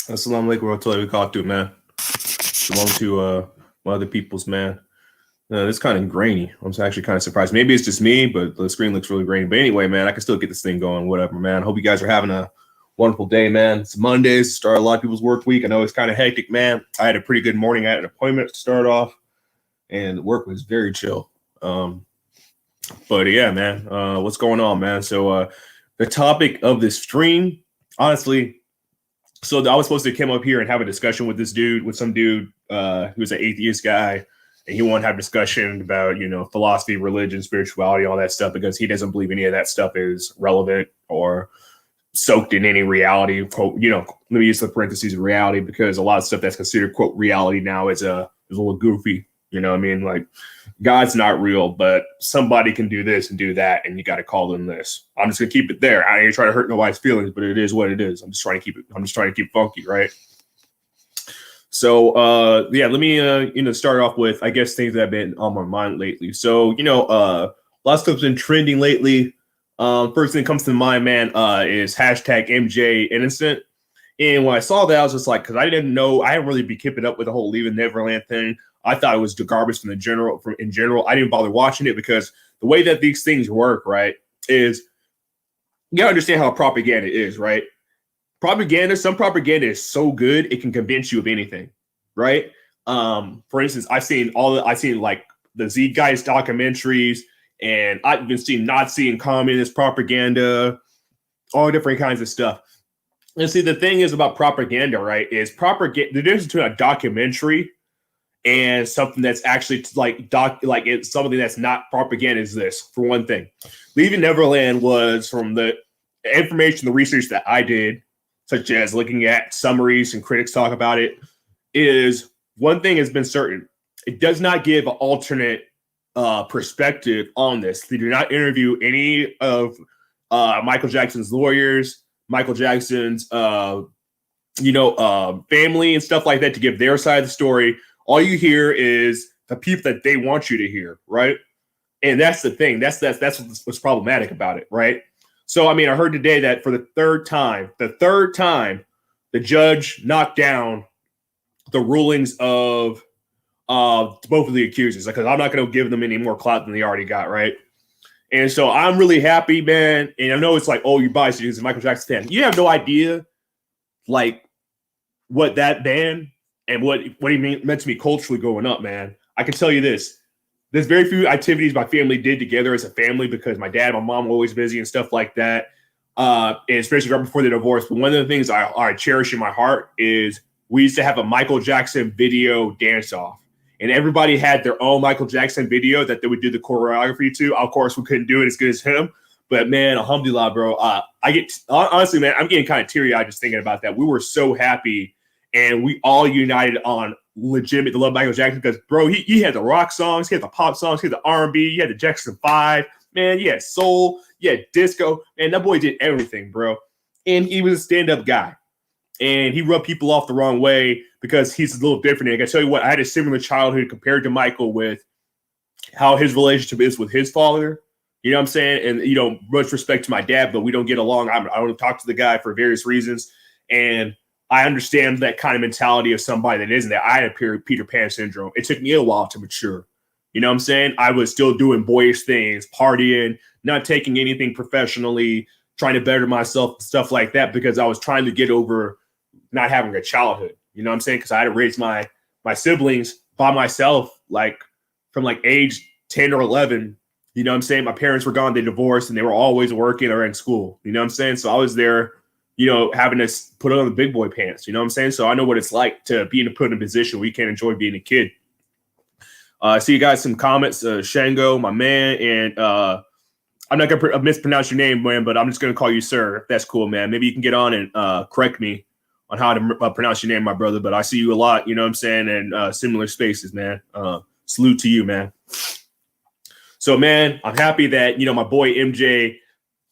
Assalamu alaikum warahmatullahi wabarakatuh, man. Shalom to my other peoples, man. It's kind of grainy. I'm actually kind of surprised. Maybe it's just me, but the screen looks really grainy. But anyway, man, I can still get this thing going. Whatever, man. Hope you guys are having a wonderful day, man. It's Mondays, start a lot of people's work week. I know it's kind of hectic, man. I had a pretty good morning. I had an appointment to start off, and work was very chill. But yeah, man, what's going on, man? So the topic of this stream, honestly, so I was supposed to come up here and have a discussion with some dude who's an atheist guy, and he wanted to have a discussion about, philosophy, religion, spirituality, all that stuff, because he doesn't believe any of that stuff is relevant or soaked in any reality. Quote, let me use the parentheses of reality, because a lot of stuff that's considered quote reality now is a little goofy. You know what I mean? Like, God's not real, but somebody can do this and do that, and you got to call them this. I'm just gonna keep it there. I ain't trying to hurt nobody's feelings, but it is what it is. I'm just trying to keep funky, right? So yeah, let me start off with, I guess, things that have been on my mind lately. So, a lot of stuff's been trending lately. First thing that comes to mind, man, is hashtag MJ innocent. And when I saw that, I was just like, because I didn't really be keeping up with the whole Leaving Neverland thing. I thought it was garbage in general. I didn't bother watching it, because the way that these things work, right, is you gotta understand how propaganda is, right? Some propaganda is so good it can convince you of anything, right? For instance, I've seen like the Z Guys documentaries, and I've been seeing Nazi and communist propaganda, all different kinds of stuff. And see, the thing is about propaganda, right? Is propaganda the difference between a documentary and something that's actually it's something that's not propaganda is this. For one thing, Leaving Neverland was, from the information, the research that I did, such as looking at summaries and critics talk about it, is one thing has been certain: it does not give an alternate perspective on this. They do not interview any of Michael Jackson's lawyers, Michael Jackson's family and stuff like that, to give their side of the story. All you hear is the people that they want you to hear, right? And that's the thing. That's what's problematic about it, right? So, I mean, I heard today that for the third time, the judge knocked down the rulings of both of the accusers, because I'm not going to give them any more clout than they already got, right? And so I'm really happy, man. And I know it's like, oh, you're biased because Michael Jackson fan. You have no idea, like, what that band and what he meant to me culturally growing up, man. I can tell you this. There's very few activities my family did together as a family, because my dad and my mom were always busy and stuff like that, and especially right before the divorce. But one of the things I cherish in my heart is we used to have a Michael Jackson video dance-off. And everybody had their own Michael Jackson video that they would do the choreography to. Of course, we couldn't do it as good as him. But, man, alhamdulillah, bro. Honestly, man, I'm getting kind of teary-eyed just thinking about that. We were so happy, and we all united on legitimate to love Michael Jackson, because, bro, he had the rock songs, he had the pop songs, he had the R&B, he had the Jackson 5. Man, he had soul, he had disco. Man, that boy did everything, bro. And he was a stand-up guy. And he rubbed people off the wrong way because he's a little different. And I can tell you what, I had a similar childhood compared to Michael with how his relationship is with his father. You know what I'm saying? And, much respect to my dad, but we don't get along. I don't talk to the guy for various reasons. And I understand that kind of mentality of somebody that isn't that. I had a Peter Pan syndrome. It took me a while to mature. You know what I'm saying? I was still doing boyish things, partying, not taking anything professionally, trying to better myself, stuff like that, because I was trying to get over not having a childhood, you know what I'm saying? Because I had to raise my siblings by myself, like from like age 10 or 11, you know what I'm saying? My parents were gone, they divorced, and they were always working or in school, you know what I'm saying? So I was there, having to put on the big boy pants, you know what I'm saying? So I know what it's like to be put in a position where you can't enjoy being a kid. I see you guys some comments, Shango, my man, and I'm not going to mispronounce your name, man, but I'm just going to call you sir, if that's cool, man. Maybe you can get on and correct me on how to pronounce your name, my brother, but I see you a lot, you know what I'm saying, in similar spaces, man. Salute to you, man. So, man, I'm happy that, my boy MJ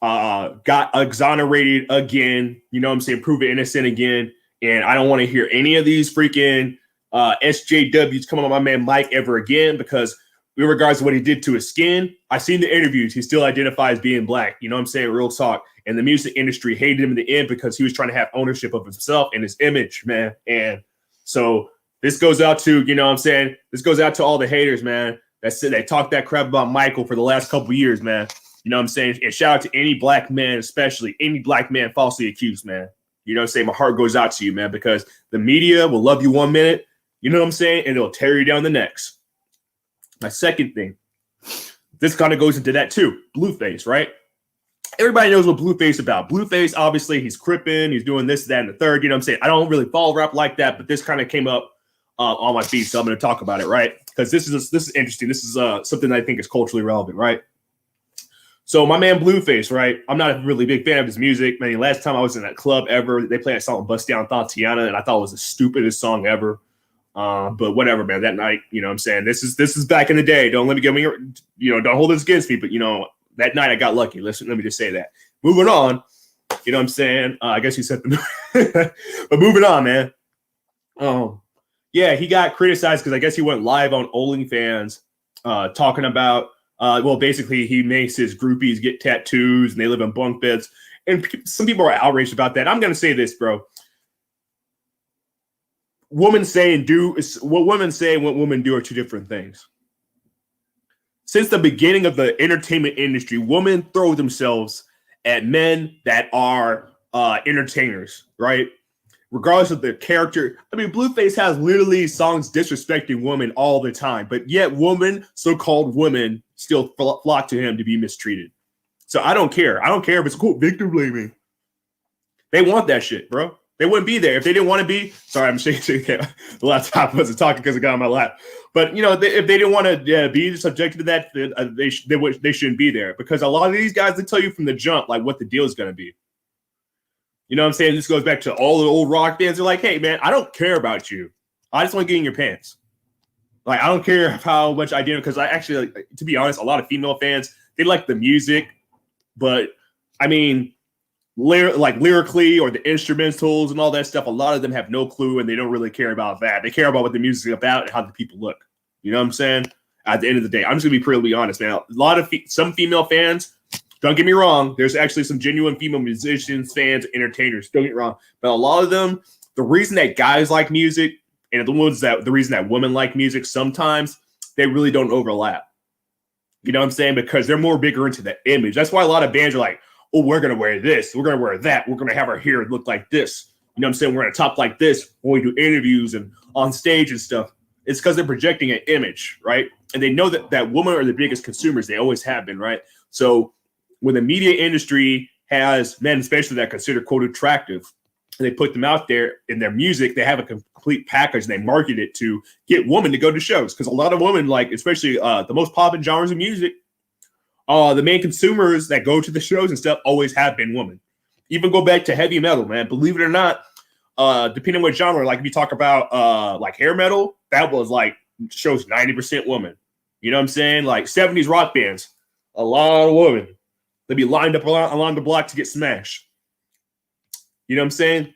got exonerated again, you know what I'm saying, proven innocent again, and I don't want to hear any of these freaking SJWs come on my man Mike ever again, because in regards to what he did to his skin. I've seen the interviews. He still identifies being black. You know what I'm saying? Real talk. And the music industry hated him in the end because he was trying to have ownership of himself and his image, man. And so this goes out to, you know what I'm saying? This goes out to all the haters, man. That talked that crap about Michael for the last couple of years, man. You know what I'm saying? And shout out to any black man, especially any black man falsely accused, man. You know what I'm saying? My heart goes out to you, man, because the media will love you 1 minute, you know what I'm saying? And it'll tear you down the next. My second thing, this kind of goes into that too. Blueface, right? Everybody knows what Blueface is about. Blueface, obviously, he's crippin', he's doing this, that, and the third. You know what I'm saying? I don't really follow rap like that, but this kind of came up on my feed, so I'm going to talk about it, right? Because this is interesting. This is something that I think is culturally relevant, right? So my man Blueface, right? I'm not a really big fan of his music. Man, last time I was in that club ever, they played a song Bust Down Tatiana, and I thought it was the stupidest song ever. But whatever, man. That night, you know what I'm saying? This is back in the day. Don't let me get me, you know, don't hold this against me. But, you know, that night I got lucky. Let me just say that. Moving on, you know what I'm saying? I guess you said the but moving on, man. Yeah, he got criticized because I guess he went live on OnlyFans talking about, well, basically he makes his groupies get tattoos and they live in bunk beds. And some people are outraged about that. I'm going to say this, bro. Women say and do is what women say and what women do are two different things. Since the beginning of the entertainment industry, women throw themselves at men that are entertainers, right? Regardless of their character. I mean, Blueface has literally songs disrespecting women all the time, but yet women, so-called women, still flock to him to be mistreated. So I don't care. I don't care if it's cool victim blaming. They want that shit, bro. They wouldn't be there if they didn't want to be. Sorry, I'm shaking. The laptop wasn't talking because it got on my lap. But you know, if they didn't want to be subjected to that, they shouldn't be there, because a lot of these guys, they tell you from the jump like what the deal is going to be. You know what I'm saying? This goes back to all the old rock bands. They're like, hey man, I don't care about you. I just want to get in your pants. Like I don't care how much I do, because I actually, like, to be honest, a lot of female fans, they like the music, but I mean, lyrically or the instrumentals and all that stuff, a lot of them have no clue and they don't really care about that. They care about what the music is about and how the people look. You know what I'm saying? At the end of the day, I'm just gonna be pretty honest, man. A lot of some female fans, don't get me wrong, there's actually some genuine female musicians, fans, entertainers, don't get me wrong, but a lot of them, the reason that guys like music and the reason that women like music, sometimes they really don't overlap. You know what I'm saying? Because they're more bigger into the image. That's why a lot of bands are like, oh, we're going to wear this. We're going to wear that. We're going to have our hair look like this. You know what I'm saying? We're going to talk like this when we do interviews and on stage and stuff. It's because they're projecting an image, right? And they know that women are the biggest consumers. They always have been, right? So when the media industry has men, especially that are considered, quote, attractive, and they put them out there in their music, they have a complete package and they market it to get women to go to shows. Because a lot of women, like, especially the most popular genres of music, the main consumers that go to the shows and stuff always have been women. Even go back to heavy metal, man. Believe it or not, depending on what genre, like if you talk about like hair metal, that was like shows 90% women. You know what I'm saying? Like 70s rock bands, a lot of women. They'd be lined up along the block to get smashed. You know what I'm saying?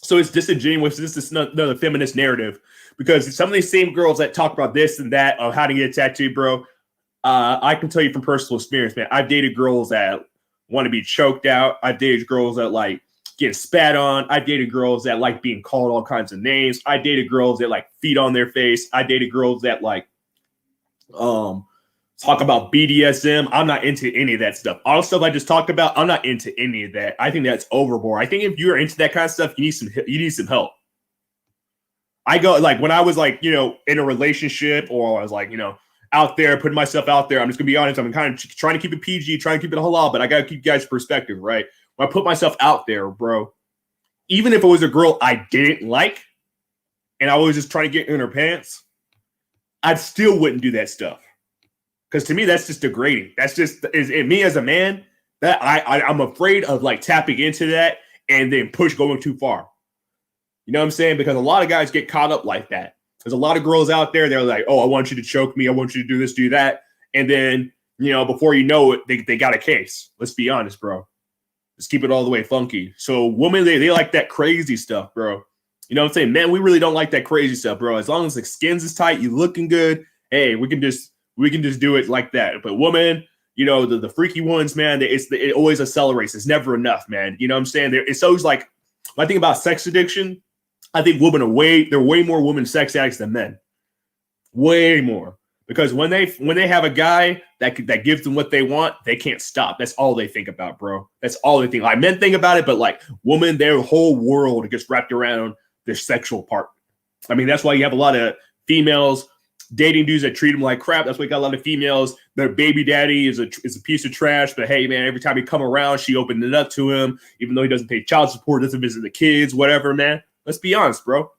So it's disingenuous. This is another feminist narrative, because some of these same girls that talk about this and that of how to get a tattoo, bro, I can tell you from personal experience, man. I've dated girls that want to be choked out. I've dated girls that like get spat on. I've dated girls that like being called all kinds of names. I dated girls that like feet on their face. I dated girls that like talk about BDSM. I'm not into any of that stuff. All the stuff I just talked about, I'm not into any of that. I think that's overboard. I think if you're into that kind of stuff, you need some help. I go like when I was like, you know, in a relationship, or I was like, you know, out there, putting myself out there. I'm just gonna be honest. I'm kind of trying to keep it PG, trying to keep it halal, but I gotta keep you guys' perspective, right? When I put myself out there, bro, even if it was a girl I didn't like, and I was just trying to get in her pants, I still wouldn't do that stuff. Because to me, that's just degrading. That's just me as a man. That I'm afraid of like tapping into that and then going too far. You know what I'm saying? Because a lot of guys get caught up like that. There's a lot of girls out there. They're like, oh, I want you to choke me. I want you to do this, do that. And then, you know, before you know it, they got a case. Let's be honest, bro. Let's keep it all the way funky. So women, they like that crazy stuff, bro. You know what I'm saying? Man, we really don't like that crazy stuff, bro. As long as the skins is tight, you looking good. Hey, we can just We can just do it like that. But women, you know, the freaky ones, man, it always accelerates. It's never enough, man. You know what I'm saying? It's always like, when I think about sex addiction, I think women they're way more women sex addicts than men. Way more. Because when they have a guy that gives them what they want, they can't stop. That's all they think about, bro. That's all they think. Like, men think about it, but like women, their whole world gets wrapped around their sexual part. I mean, that's why you have a lot of females dating dudes that treat them like crap. That's why you got a lot of females. Their baby daddy is a piece of trash. But hey, man, every time he come around, she opened it up to him, even though he doesn't pay child support, doesn't visit the kids, whatever, man. Let's be honest, bro.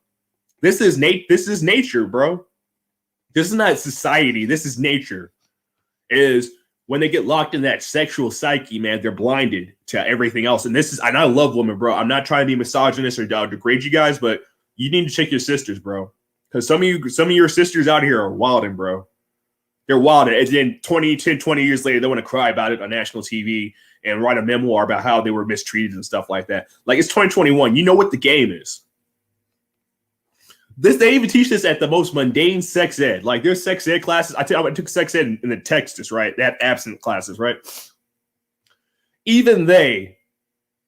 This is nature, bro. This is not society. This is nature. Is when they get locked in that sexual psyche, man, they're blinded to everything else. And and I love women, bro. I'm not trying to be misogynist or degrade you guys, but you need to check your sisters, bro. Because some of your sisters out here are wilding, bro. They're wilding. And then 20 years later, they want to cry about it on national TV and write a memoir about how they were mistreated and stuff like that. Like, it's 2021. You know what the game is. They even teach this at the most mundane sex ed. Like, there's sex ed classes. I took sex ed in the Texas, right? They have absent classes, right? Even they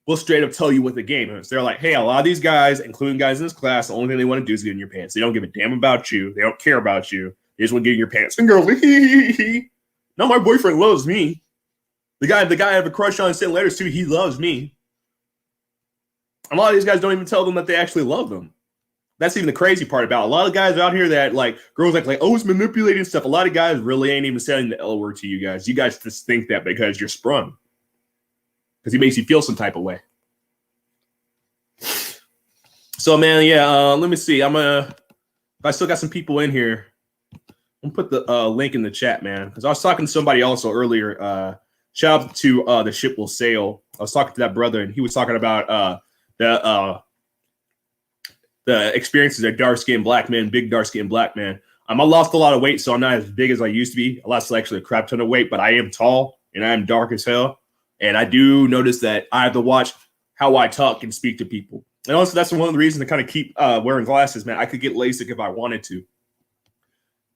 will straight up tell you what the game is. They're like, hey, a lot of these guys, including guys in this class, the only thing they want to do is get in your pants. They don't give a damn about you. They don't care about you. They just want to get in your pants. And girl, no, my boyfriend loves me. The guy I have a crush on and send letters to, he loves me. A lot of these guys don't even tell them that they actually love them. That's even the crazy part about it. A lot of guys out here that like girls like, oh, it's manipulating stuff. A lot of guys really ain't even saying the L word to you guys. You guys just think that because you're sprung. Because he makes you feel some type of way. So, man, yeah, let me see. If I still got some people in here, I'm going to put the link in the chat, man. Because I was talking to somebody also earlier. Shout out to The Ship Will Sail. I was talking to that brother, and he was talking about the experiences of dark-skinned black men, big dark-skinned black man. I lost a lot of weight, so I'm not as big as I used to be. I lost actually a crap ton of weight, but I am tall, and I am dark as hell. And I do notice that I have to watch how I talk and speak to people. And also, that's one of the reasons to kind of keep wearing glasses, man. I could get LASIK if I wanted to.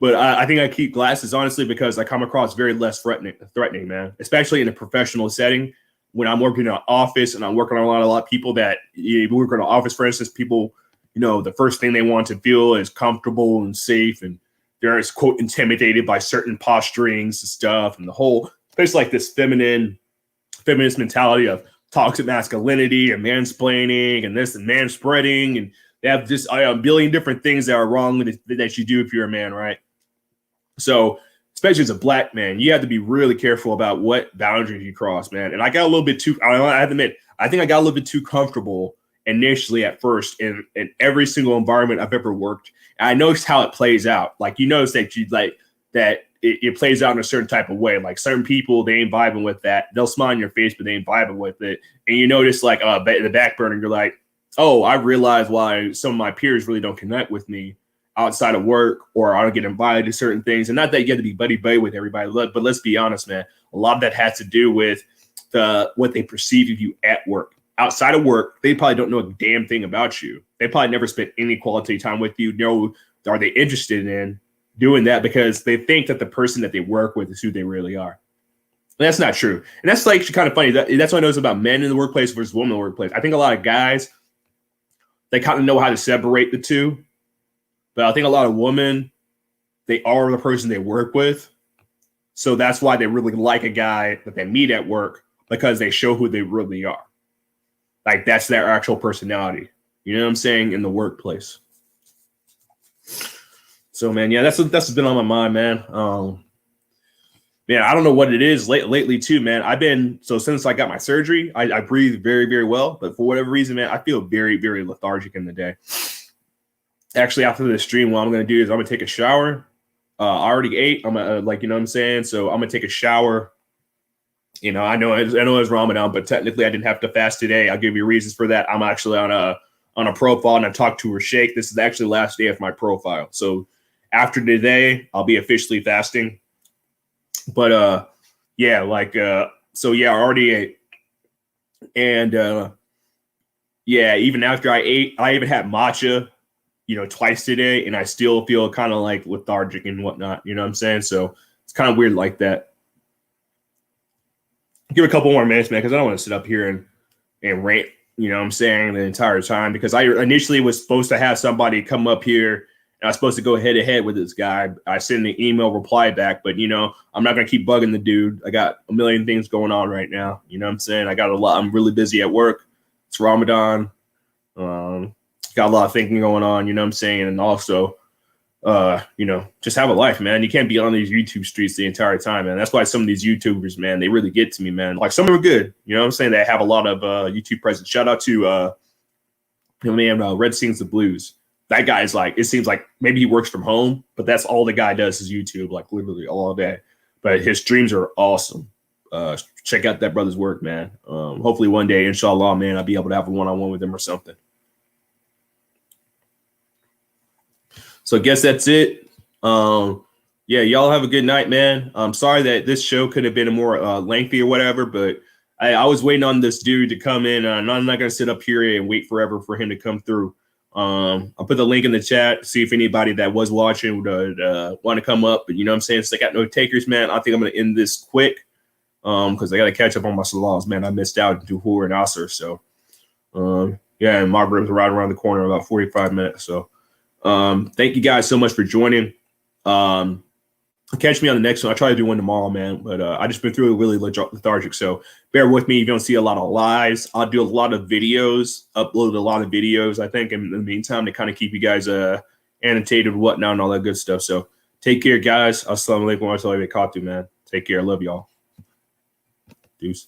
But I think I keep glasses, honestly, because I come across very less threatening, man, especially in a professional setting. When I'm working in an office and I'm working on a lot of people that you work in an office, for instance, people, you know, the first thing they want to feel is comfortable and safe. And they're, quote, intimidated by certain posturings and stuff. And the whole, there's like this feminist mentality of toxic masculinity and mansplaining and this and manspreading. And they have this a billion different things that are wrong that you do if you're a man, right? So, especially as a black man, you have to be really careful about what boundaries you cross, man. And I got a little bit too, I have to admit, I think I got a little bit too comfortable initially at first in every single environment I've ever worked. And I noticed how it plays out. Like, you notice that it plays out in a certain type of way. Like, certain people, they ain't vibing with that. They'll smile on your face, but they ain't vibing with it. And you notice, like, in the back burner, you're like, oh, I realize why some of my peers really don't connect with me outside of work, or I don't get invited to certain things. And not that you have to be buddy-buddy with everybody, but let's be honest, man. A lot of that has to do with what they perceive of you at work. Outside of work, they probably don't know a damn thing about you. They probably never spent any quality time with you. No, are they interested in doing that because they think that the person that they work with is who they really are. And that's not true. And that's like kind of funny. That's what I notice about men in the workplace versus women in the workplace. I think a lot of guys, they kind of know how to separate the two. But I think a lot of women, they are the person they work with. So that's why they really like a guy that they meet at work, because they show who they really are. Like, that's their actual personality. You know what I'm saying? In the workplace. So, man, yeah, that's been on my mind, man. Man, I don't know what it is lately, too, man. Since I got my surgery, I breathe very, very well. But for whatever reason, man, I feel very, very lethargic in the day. Actually, after this stream, what I'm going to do is I'm going to take a shower. I already ate. I'm you know what I'm saying? So I'm going to take a shower. You know, I know it's Ramadan, but technically I didn't have to fast today. I'll give you reasons for that. I'm actually on a profile, and I talked to her Sheikh. This is actually the last day of my profile. So after today, I'll be officially fasting. But yeah, so yeah, I already ate. And yeah, even after I ate, I even had matcha, you know, twice today, and I still feel kind of like lethargic and whatnot. You know what I'm saying? So It's kind of weird like that. Give a couple more minutes, man, because I don't want to sit up here and rant, you know what I'm saying, the entire time, because I initially was supposed to have somebody come up here and I was supposed to go head to head with this guy. I sent an email reply back, but, you know, I'm not going to keep bugging the dude. I got a million things going on right now. You know what I'm saying? I got a lot. I'm really busy at work. It's Ramadan. Got a lot of thinking going on, you know what I'm saying? And also, you know, just have a life, man. You can't be on these YouTube streets the entire time, man. That's why some of these YouTubers, man, they really get to me, man. Like, some of them are good, you know what I'm saying? They have a lot of YouTube presence. Shout out to man, Red Sings the Blues. That guy is like, it seems like maybe he works from home, but that's all the guy does is YouTube, like literally all day. But his streams are awesome. Check out that brother's work, man. Hopefully one day, inshallah, man, I'll be able to have a one-on-one with him or something. So I guess that's it. Yeah, y'all have a good night, man. I'm sorry that this show could have been a more lengthy or whatever, but I was waiting on this dude to come in. And I'm not going to sit up here and wait forever for him to come through. I'll put the link in the chat, see if anybody that was watching would want to come up. But you know what I'm saying? Since I got no takers, man, I think I'm going to end this quick because I got to catch up on my salons, man. I missed out to Duhur and Asr. So, yeah, and Maghrib's right around the corner, about 45 minutes. So, thank you guys so much for joining. Catch me on the next one. I'll try to do one tomorrow, man. But I just been through a really lethargic. So bear with me. You don't see a lot of lives. I'll do a lot of videos, upload a lot of videos, I think, in the meantime, to kind of keep you guys annotated, whatnot, and all that good stuff. So take care, guys. Assalamu alaikum wa rahmatullahi wa barakatuh, man. Take care. I love y'all. Deuce.